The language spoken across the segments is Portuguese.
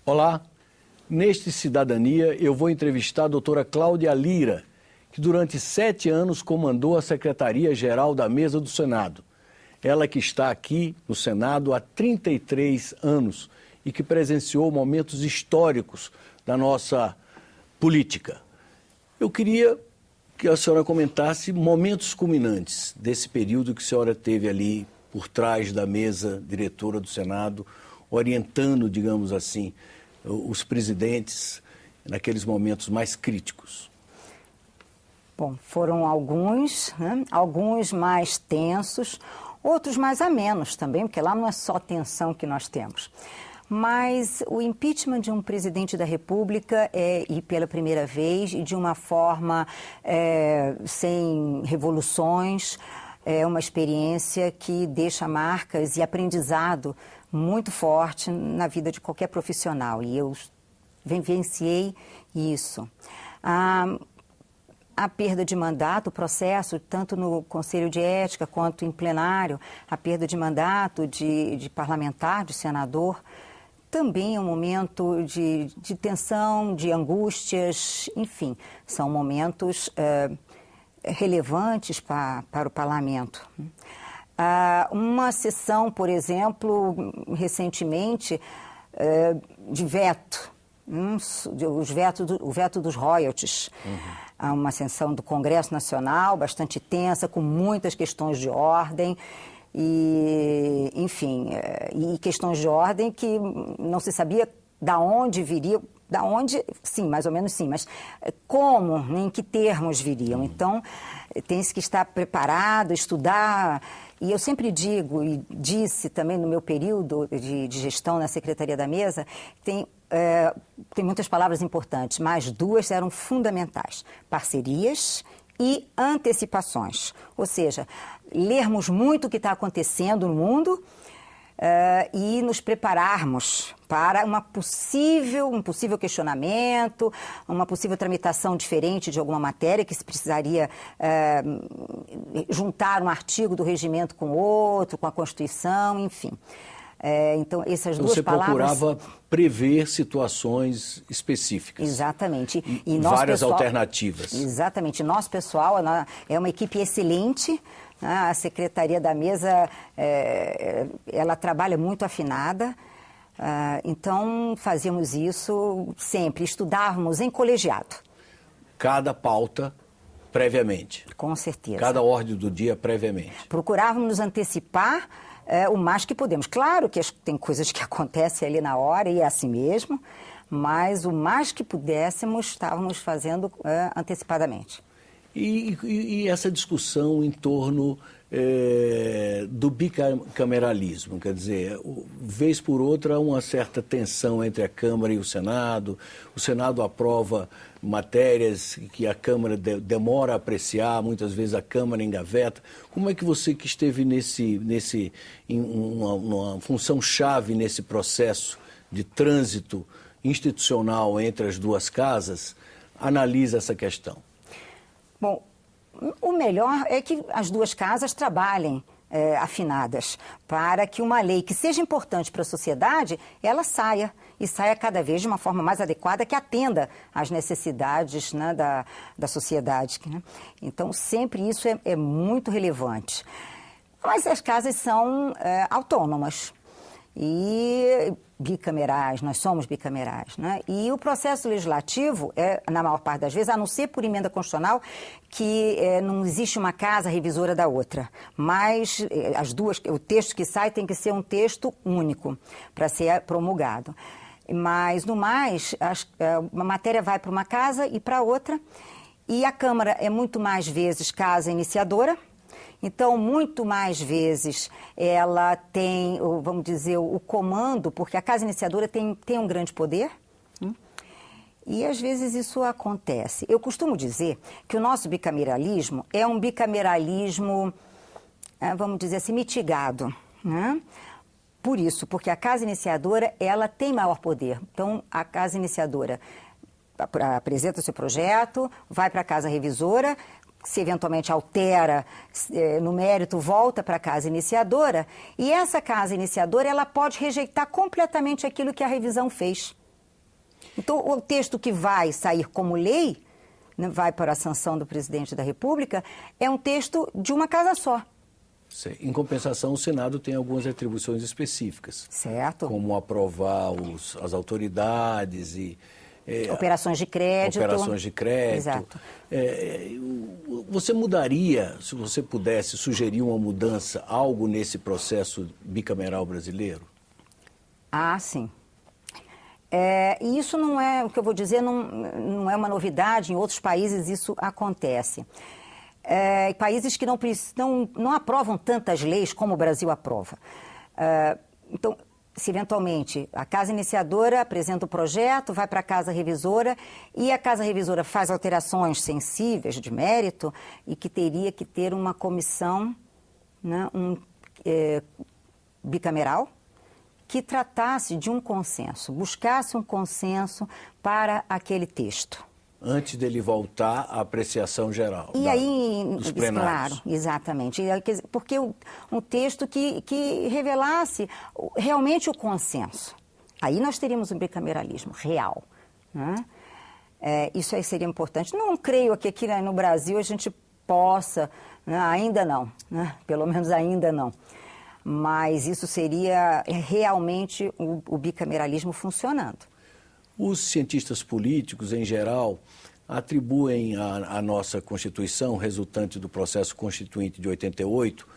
Olá, neste Cidadania eu vou entrevistar a doutora Cláudia Lira, que durante 7 anos comandou a Secretaria-Geral da Mesa do Senado. Ela que está aqui no Senado há 33 anos e que presenciou momentos históricos da nossa política. Eu queria que a senhora comentasse momentos culminantes desse período que a senhora teve ali por trás da mesa diretora do Senado, orientando, digamos assim, os presidentes naqueles momentos mais críticos. Bom, foram alguns, né? Alguns mais tensos, outros mais amenos também, porque lá não é só tensão que nós temos. Mas o impeachment de um presidente da República e pela primeira vez, e de uma forma sem revoluções, é uma experiência que deixa marcas e aprendizado muito forte na vida de qualquer profissional. E eu vivenciei isso. A perda de mandato, o processo, tanto no Conselho de Ética quanto em plenário, a perda de mandato de parlamentar, de senador, também é um momento de tensão, de angústias, enfim, são momentos relevantes para o parlamento. Uma sessão, por exemplo, recentemente, de veto, o veto dos royalties. Há uma sessão do Congresso Nacional bastante tensa, com muitas questões de ordem, e, enfim, e questões de ordem que não se sabia da onde viria, da onde, sim, mais ou menos sim, mas como, em que termos viriam. Então, tem-se que estar preparado, estudar. E eu sempre digo, e disse também no meu período de gestão na Secretaria da Mesa, tem muitas palavras importantes, mas 2 eram fundamentais: parcerias e antecipações. Ou seja, lermos muito o que está acontecendo no mundo e nos prepararmos para um possível questionamento, uma possível tramitação diferente de alguma matéria, que se precisaria juntar um artigo do regimento com outro, com a Constituição, enfim. Então, essas duas palavras... Você procurava prever situações específicas. Exatamente. E várias alternativas. Exatamente. Nosso pessoal é uma equipe excelente. A Secretaria da Mesa, ela trabalha muito afinada. Então, fazíamos isso sempre. Estudávamos em colegiado. Cada pauta previamente. Com certeza. Cada ordem do dia previamente. Procurávamos nos antecipar o mais que podemos. Claro que tem coisas que acontecem ali na hora e é assim mesmo, mas o mais que pudéssemos estávamos fazendo antecipadamente. E essa discussão em torno do bicameralismo, quer dizer, vez por outra uma certa tensão entre a Câmara e o Senado aprova matérias que a Câmara demora a apreciar, muitas vezes a Câmara engaveta. Como é que você, que esteve em uma função chave nesse processo de trânsito institucional entre as duas casas, analisa essa questão? Bom, o melhor é que as duas casas trabalhem afinadas para que uma lei que seja importante para a sociedade, ela saia cada vez de uma forma mais adequada, que atenda às necessidades, né, da sociedade. Né? Então, sempre isso é muito relevante. Mas as casas são autônomas e bicamerais, nós somos bicamerais, né? E o processo legislativo na maior parte das vezes, a não ser por emenda constitucional, que não existe uma casa revisora da outra, mas o texto que sai tem que ser um texto único para ser promulgado. Mas, no mais, a matéria vai para uma casa e para outra, e a Câmara é muito mais vezes casa iniciadora. Então, muito mais vezes ela tem, vamos dizer, o comando, porque a casa iniciadora tem um grande poder, e às vezes isso acontece. Eu costumo dizer que o nosso bicameralismo é um bicameralismo, vamos dizer assim, mitigado, né? Por isso, porque a casa iniciadora, ela tem maior poder. Então, a casa iniciadora apresenta o seu projeto, vai para a casa revisora, se eventualmente altera no mérito, volta para a casa iniciadora, e essa casa iniciadora ela pode rejeitar completamente aquilo que a revisão fez. Então, o texto que vai sair como lei, né, vai para a sanção do presidente da República, é um texto de uma casa só. Em compensação, o Senado tem algumas atribuições específicas. Certo. Como aprovar as autoridades e... operações de crédito. Operações de crédito. Exato. Você mudaria, se você pudesse, sugerir uma mudança, algo nesse processo bicameral brasileiro? Ah, sim. E isso não é, o que eu vou dizer, não é uma novidade, em outros países isso acontece. Países que não aprovam tantas leis como o Brasil aprova. Então, se eventualmente a casa iniciadora apresenta o projeto, vai para a casa revisora e a casa revisora faz alterações sensíveis de mérito e que teria que ter uma comissão, né, bicameral, que tratasse de um consenso, buscasse um consenso para aquele texto. Antes dele voltar à apreciação geral. E aí, dos plenários. Claro, exatamente. Porque um texto que revelasse realmente o consenso. Aí nós teríamos um bicameralismo real. Né? Isso aí seria importante. Não creio que aqui no Brasil a gente possa, né? Ainda não, né? Pelo menos ainda não. Mas isso seria realmente o bicameralismo funcionando. Os cientistas políticos, em geral, atribuem à nossa Constituição, resultante do processo constituinte de 88,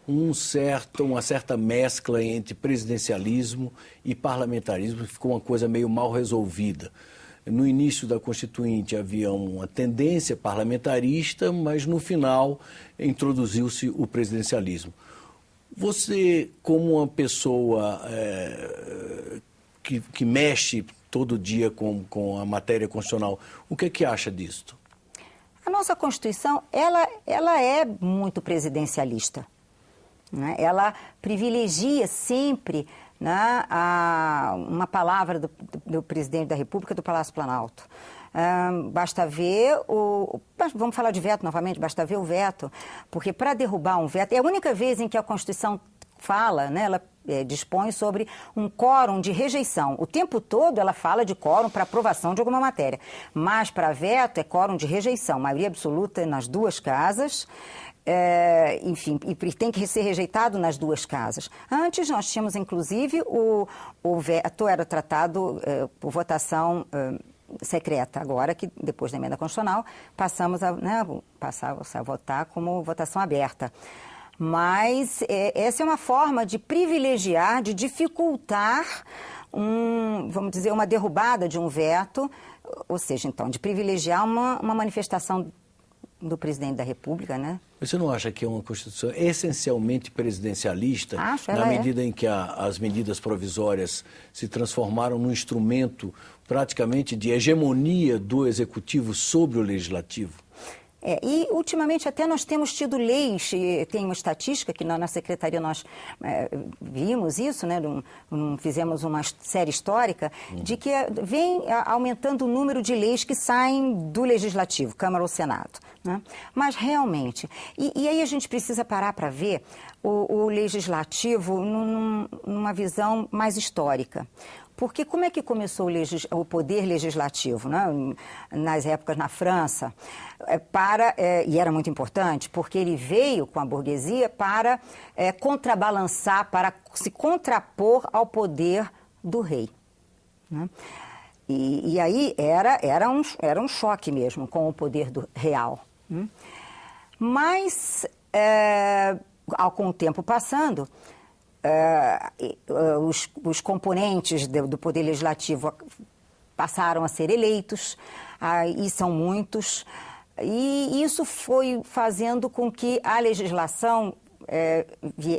uma certa mescla entre presidencialismo e parlamentarismo, que ficou uma coisa meio mal resolvida. No início da Constituinte havia uma tendência parlamentarista, mas no final introduziu-se o presidencialismo. Você, como uma pessoa que mexe todo dia com a matéria constitucional, o que acha disto? A nossa Constituição, ela é muito presidencialista. Né? Ela privilegia sempre, né, uma palavra do presidente da República do Palácio Planalto. Basta ver vamos falar de veto novamente, basta ver o veto, porque para derrubar um veto, é a única vez em que a Constituição fala, né, ela dispõe sobre um quórum de rejeição. O tempo todo ela fala de quórum para aprovação de alguma matéria, mas para veto é quórum de rejeição, maioria absoluta nas duas casas, enfim, e tem que ser rejeitado nas duas casas. Antes nós tínhamos, inclusive, o veto era tratado por votação secreta. Agora que, depois da emenda constitucional, passamos a votar como votação aberta. Mas essa é uma forma de privilegiar, de dificultar vamos dizer, uma derrubada de um veto, ou seja, então, de privilegiar uma manifestação do presidente da República, né? Você não acha que é uma Constituição essencialmente presidencialista? Acho, na medida em que as medidas provisórias se transformaram num instrumento praticamente de hegemonia do Executivo sobre o Legislativo? E, ultimamente, até nós temos tido leis, tem uma estatística que na Secretaria nós vimos isso, né, fizemos uma série histórica, de que vem aumentando o número de leis que saem do Legislativo, Câmara ou Senado. Né? Mas, realmente, e aí a gente precisa parar para ver o Legislativo numa visão mais histórica. Porque como é que começou o poder legislativo, né? Nas épocas na França? E era muito importante, porque ele veio com a burguesia para contrabalançar, para se contrapor ao poder do rei. Né? E aí era um choque mesmo com o poder real. Né? Mas, com o tempo passando, os componentes do Poder Legislativo passaram a ser eleitos, e são muitos, e isso foi fazendo com que a legislação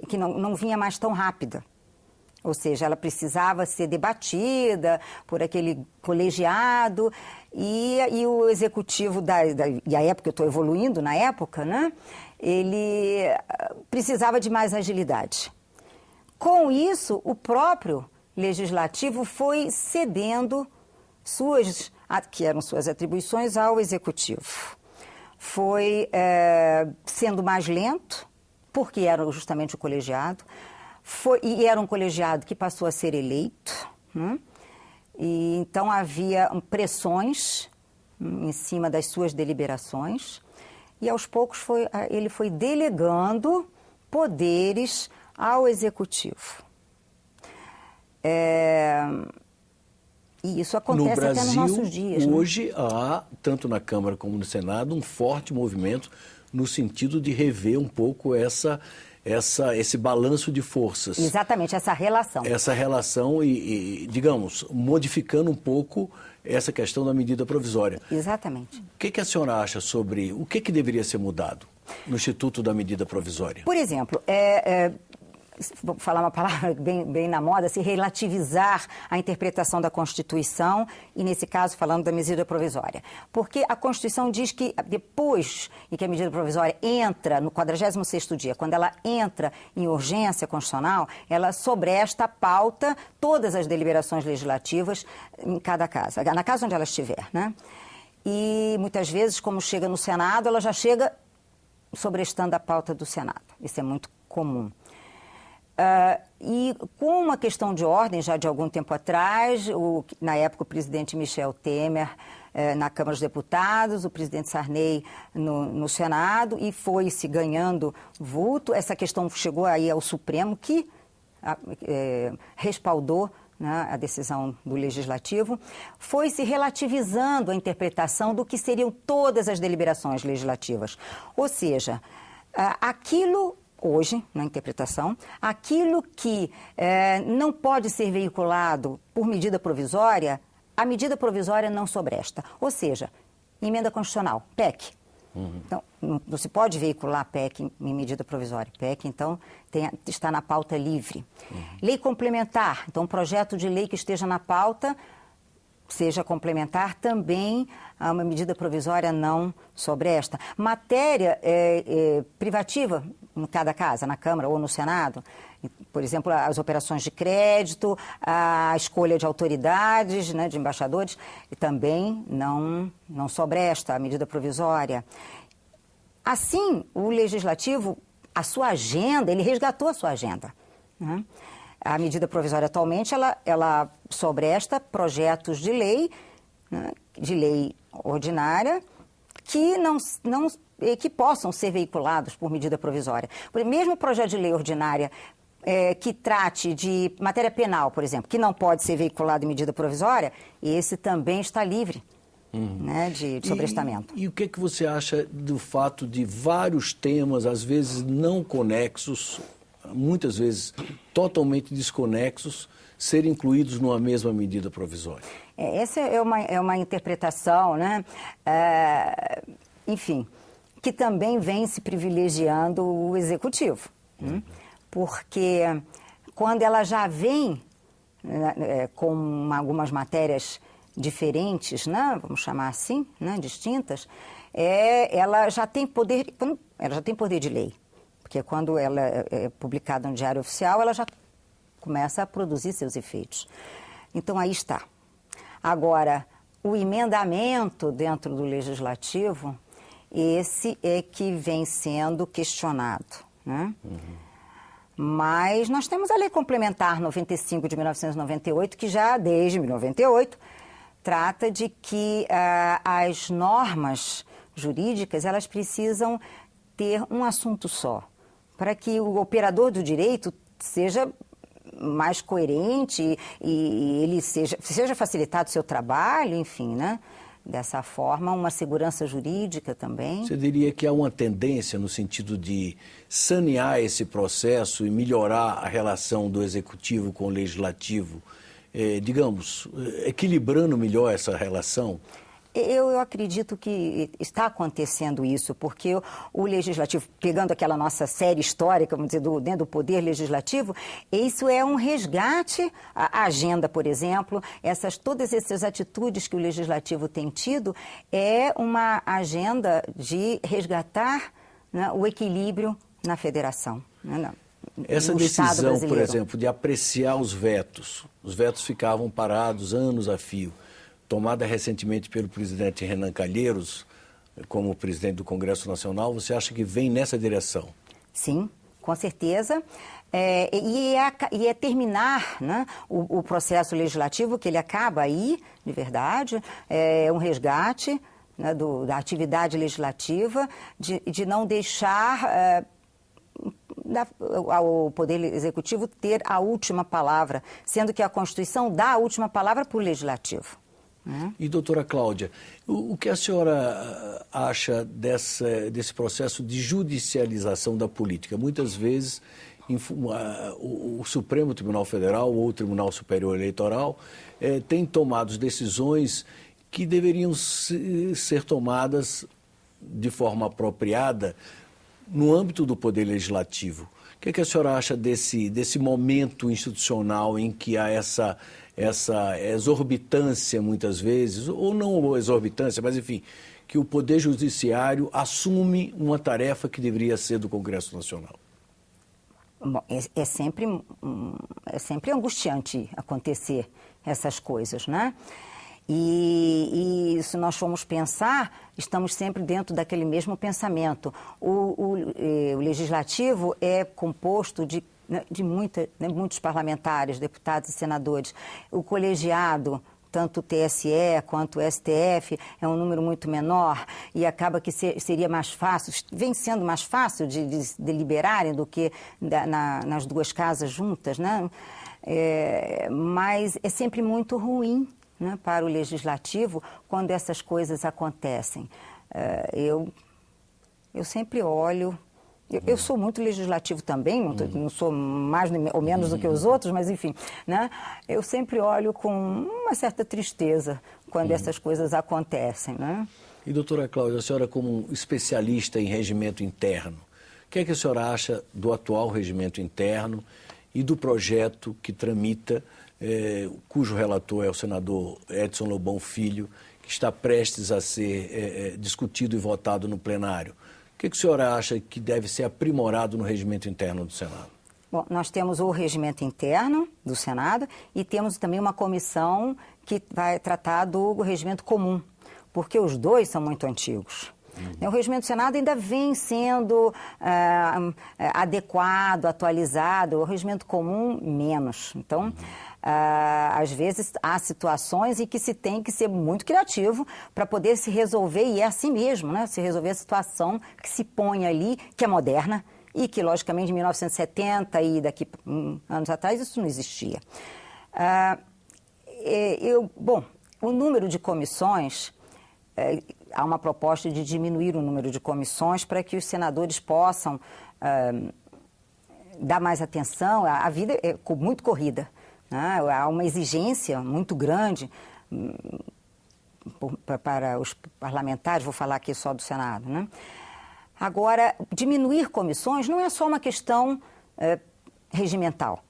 que não vinha mais tão rápida. Ou seja, ela precisava ser debatida por aquele colegiado e o executivo e a época, eu estou evoluindo na época, né? Ele precisava de mais agilidade. Com isso, o legislativo foi cedendo que eram suas atribuições ao executivo. Foi sendo mais lento, porque era justamente o colegiado, e era um colegiado que passou a ser eleito, né? E então havia pressões em cima das suas deliberações e aos poucos ele foi delegando poderes ao executivo. E isso acontece no Brasil, até nos nossos dias. Hoje há, tanto na Câmara como no Senado, um forte movimento no sentido de rever um pouco esse balanço de forças. Exatamente, essa relação. Essa relação digamos, modificando um pouco essa questão da medida provisória. Exatamente. O que a senhora acha sobre o que deveria ser mudado no Instituto da Medida Provisória? Por exemplo, vou falar uma palavra bem na moda, se relativizar a interpretação da Constituição e, nesse caso, falando da medida provisória. Porque a Constituição diz que depois em que a medida provisória entra no 46º dia, quando ela entra em urgência constitucional, ela sobresta a pauta todas as deliberações legislativas em cada casa, na casa onde ela estiver, né? E, muitas vezes, como chega no Senado, ela já chega sobrestando a pauta do Senado. Isso é muito comum. E com uma questão de ordem, já de algum tempo atrás, na época o presidente Michel Temer na Câmara dos Deputados, o presidente Sarney no Senado, e foi-se ganhando vulto. Essa questão chegou aí ao Supremo, que respaldou, né, a decisão do Legislativo, foi se relativizando a interpretação do que seriam todas as deliberações legislativas. Ou seja, aquilo... Hoje, na interpretação, aquilo que não pode ser veiculado por medida provisória, a medida provisória não sobresta. Ou seja, emenda constitucional, PEC. Então, não se pode veicular PEC em medida provisória. PEC, então, está na pauta livre. Lei complementar, então, um projeto de lei que esteja na pauta, seja complementar, também a uma medida provisória não sobresta. Matéria privativa, em cada casa, na Câmara ou no Senado, por exemplo, as operações de crédito, a escolha de autoridades, né, de embaixadores, e também não sobresta a medida provisória. Assim, o Legislativo, a sua agenda, ele resgatou a sua agenda, né? A medida provisória atualmente, ela sobresta projetos de lei, né, de lei ordinária, que possam ser veiculados por medida provisória. Mesmo o projeto de lei ordinária que trate de matéria penal, por exemplo, que não pode ser veiculado em medida provisória, esse também está livre, né, de sobrestamento. E o que você acha do fato de vários temas, às vezes não conexos, muitas vezes totalmente desconexos, serem incluídos numa mesma medida provisória? Essa é uma interpretação, né? Enfim, que também vem se privilegiando o Executivo. Porque quando ela já vem com algumas matérias diferentes, né? Vamos chamar assim, né? Distintas, ela já tem poder de lei. Porque quando ela é publicada no Diário Oficial, ela já começa a produzir seus efeitos. Então, aí está. Agora, o emendamento dentro do Legislativo, esse é que vem sendo questionado, né? Mas nós temos a Lei Complementar 95 de 1998, que já desde 1998 trata de que as normas jurídicas, elas precisam ter um assunto só, para que o operador do direito seja mais coerente e ele seja facilitado o seu trabalho, enfim, né? Dessa forma, uma segurança jurídica também. Você diria que há uma tendência no sentido de sanear esse processo e melhorar a relação do Executivo com o Legislativo, digamos, equilibrando melhor essa relação? Eu acredito que está acontecendo isso, porque o Legislativo, pegando aquela nossa série histórica, vamos dizer, dentro do Poder Legislativo, isso é um resgate, a agenda, por exemplo, todas essas atitudes que o Legislativo tem tido, é uma agenda de resgatar, né, o equilíbrio na federação, né, essa decisão, por exemplo, de apreciar os vetos ficavam parados anos a fio, tomada recentemente pelo presidente Renan Calheiros, como presidente do Congresso Nacional, você acha que vem nessa direção? Sim, com certeza. E é terminar, né, o processo legislativo, que ele acaba aí, de verdade, é um resgate, né, da atividade legislativa, de não deixar ao Poder Executivo ter a última palavra, sendo que a Constituição dá a última palavra para o Legislativo. E, doutora Cláudia, o que a senhora acha desse processo de judicialização da política? Muitas vezes o Supremo Tribunal Federal ou o Tribunal Superior Eleitoral tem tomado decisões que deveriam ser tomadas de forma apropriada no âmbito do Poder Legislativo. O que a senhora acha desse momento institucional em que há essa exorbitância, muitas vezes, ou não exorbitância, mas enfim, que o Poder Judiciário assume uma tarefa que deveria ser do Congresso Nacional? Bom, é sempre angustiante acontecer essas coisas, né? E se nós formos pensar, estamos sempre dentro daquele mesmo pensamento. O Legislativo é composto de muitos parlamentares, deputados e senadores. O colegiado, tanto o TSE quanto o STF, é um número muito menor e acaba que seria mais fácil, vem sendo mais fácil de deliberarem do que nas duas casas juntas, né? Mas é sempre muito ruim, né, para o Legislativo quando essas coisas acontecem. Eu sempre olho... Eu sou muito legislativo também, não sou mais ou menos do que os outros, mas enfim, né? Eu sempre olho com uma certa tristeza quando essas coisas acontecem, né? E, doutora Cláudia, a senhora como especialista em regimento interno, o que é que a senhora acha do atual regimento interno e do projeto que tramita, cujo relator é o senador Edson Lobão Filho, que está prestes a ser discutido e votado no plenário? O que a senhora acha que deve ser aprimorado no regimento interno do Senado? Bom, nós temos o regimento interno do Senado e temos também uma comissão que vai tratar do regimento comum, porque os dois são muito antigos. O regimento do Senado ainda vem sendo adequado, atualizado, o regimento comum menos. Então, às vezes há situações em que se tem que ser muito criativo para poder se resolver, e é assim mesmo, né? Se resolver a situação que se põe ali, que é moderna e que, logicamente, em 1970 e daqui anos atrás isso não existia. Bom, o número de comissões... há uma proposta de diminuir o número de comissões para que os senadores possam dar mais atenção. A vida é muito corrida, né? Há uma exigência muito grande para os parlamentares, vou falar aqui só do Senado, né? Agora, diminuir comissões não é só uma questão regimental,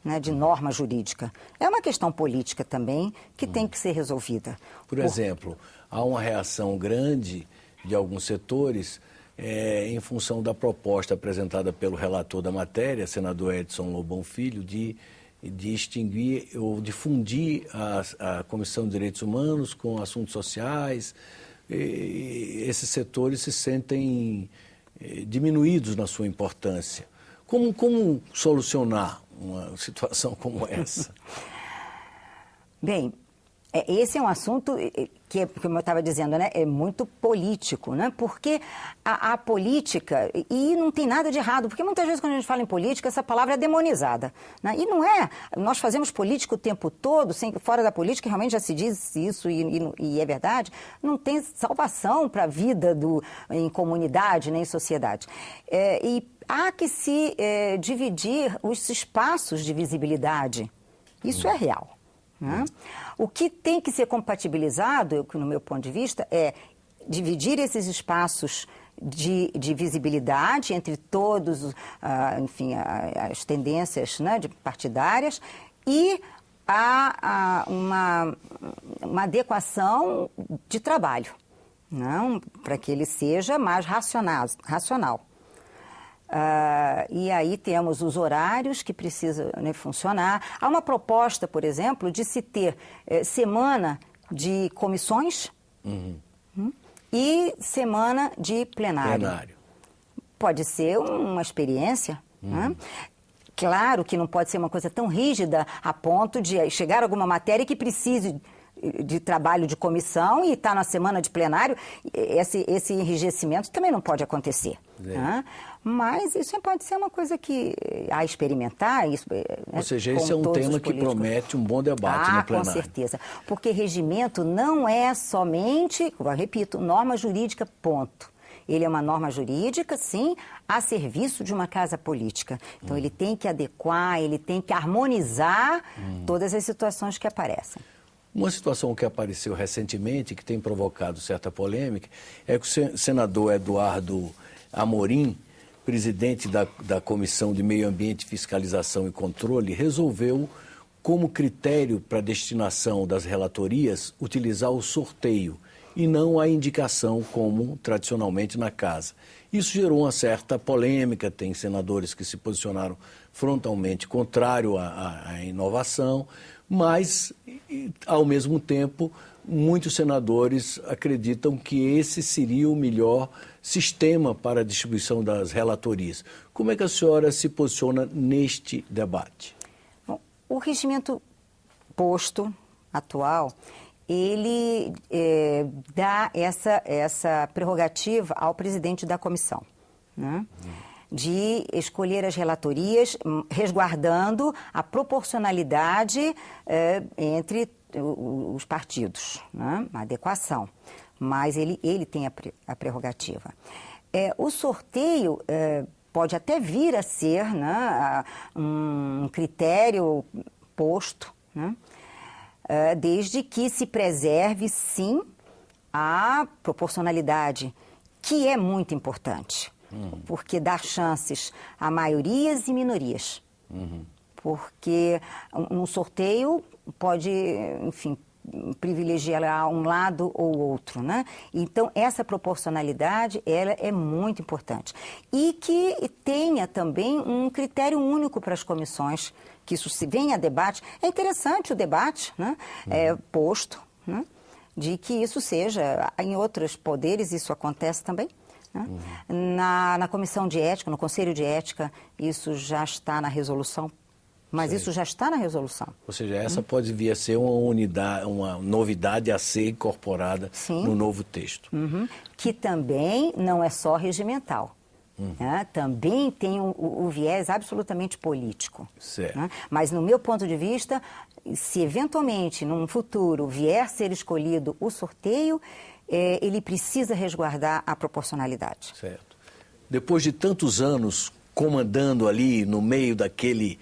né, de norma jurídica. É uma questão política também que tem que ser resolvida. Por exemplo, há uma reação grande de alguns setores em função da proposta apresentada pelo relator da matéria, senador Edson Lobão Filho, de extinguir ou de fundir a Comissão de Direitos Humanos com assuntos sociais. Esses setores se sentem diminuídos na sua importância. Como solucionar uma situação como essa? Bem, esse é um assunto que, como eu estava dizendo, né, é muito político, né? Porque a política, e não tem nada de errado, porque muitas vezes quando a gente fala em política, essa palavra é demonizada, né? E não é. Nós fazemos política o tempo todo, fora da política, realmente já se diz isso, e é verdade, não tem salvação para a vida em comunidade, nem em sociedade. E há que se dividir os espaços de visibilidade. Isso é real. Né? O que tem que ser compatibilizado, no meu ponto de vista, é dividir esses espaços de visibilidade entre todos, enfim, as tendências, né, partidárias, e uma adequação de trabalho, não, para que ele seja mais racional. E aí temos os horários que precisam, né, funcionar. Há uma proposta, por exemplo, de se ter semana de comissões e semana de plenário. Pode ser uma experiência. Né? Claro que não pode ser uma coisa tão rígida a ponto de chegar alguma matéria que precise de trabalho de comissão e está na semana de plenário. Esse enrijecimento também não pode acontecer. Né? Mas isso pode ser uma coisa que a experimentar. Isso, ou seja, esse é um tema que promete um bom debate no plenário. Com certeza. Porque regimento não é somente, eu repito, norma jurídica, ponto. Ele é uma norma jurídica, sim, a serviço de uma casa política. Então, ele tem que adequar, ele tem que harmonizar todas as situações que aparecem. Uma situação que apareceu recentemente, que tem provocado certa polêmica, é que o senador Eduardo Amorim, presidente da Comissão de Meio Ambiente, Fiscalização e Controle, resolveu, como critério para a destinação das relatorias, utilizar o sorteio e não a indicação, como tradicionalmente na casa. Isso gerou uma certa polêmica, tem senadores que se posicionaram frontalmente contrário à inovação, mas, ao mesmo tempo, muitos senadores acreditam que esse seria o melhor sistema para a distribuição das relatorias. Como é que a senhora se posiciona neste debate? Bom, o regimento posto, atual, ele dá essa prerrogativa ao presidente da comissão, né? De escolher as relatorias, resguardando a proporcionalidade entre os partidos, né? A adequação. Mas ele tem a prerrogativa. O sorteio pode até vir a ser, né, um critério posto, né? Desde que se preserve, sim, a proporcionalidade, que é muito importante, porque dá chances a maiorias e minorias. Porque um sorteio pode, enfim, privilegiar um lado ou outro, né? Então, essa proporcionalidade, ela é muito importante. E que tenha também um critério único para as comissões, que isso se venha a debate. É interessante o debate, né? Posto, né? De que isso seja, em outros poderes isso acontece também, né? Na comissão de ética, no Conselho de Ética, isso já está na resolução. Mas isso já está na resolução. Ou seja, essa pode vir a ser uma novidade a ser incorporada no novo texto. Que também não é só regimental. Né? Também tem o viés absolutamente político. Né? Mas, no meu ponto de vista, se eventualmente, num futuro, vier a ser escolhido o sorteio, ele precisa resguardar a proporcionalidade. Certo. Depois de tantos anos comandando ali no meio daquele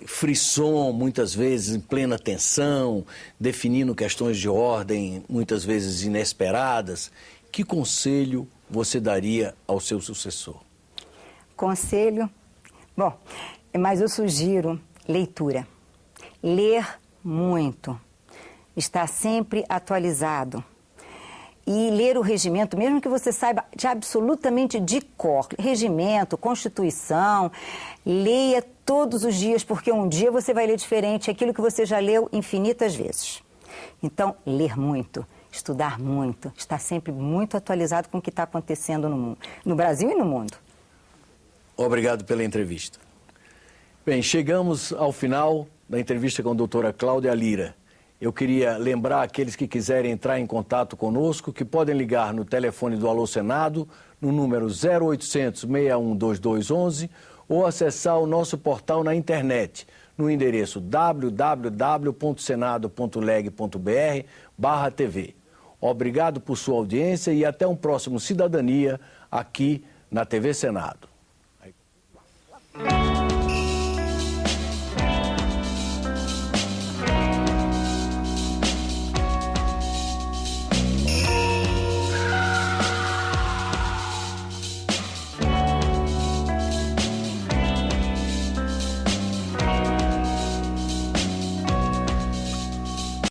frisson, muitas vezes em plena tensão, definindo questões de ordem, muitas vezes inesperadas, que conselho você daria ao seu sucessor? Conselho? Bom, mas eu sugiro leitura. Ler muito. Estar sempre atualizado. E ler o regimento, mesmo que você saiba de absolutamente de cor. Regimento, Constituição, leia todos os dias, porque um dia você vai ler diferente aquilo que você já leu infinitas vezes. Então, ler muito, estudar muito, estar sempre muito atualizado com o que está acontecendo no mundo, no Brasil e no mundo. Obrigado pela entrevista. Bem, chegamos ao final da entrevista com a doutora Cláudia Lira. Eu queria lembrar aqueles que quiserem entrar em contato conosco que podem ligar no telefone do Alô Senado, no número 0800 61 2211, ou acessar o nosso portal na internet, no endereço www.senado.leg.br/TV. Obrigado por sua audiência e até um próximo Cidadania aqui na TV Senado.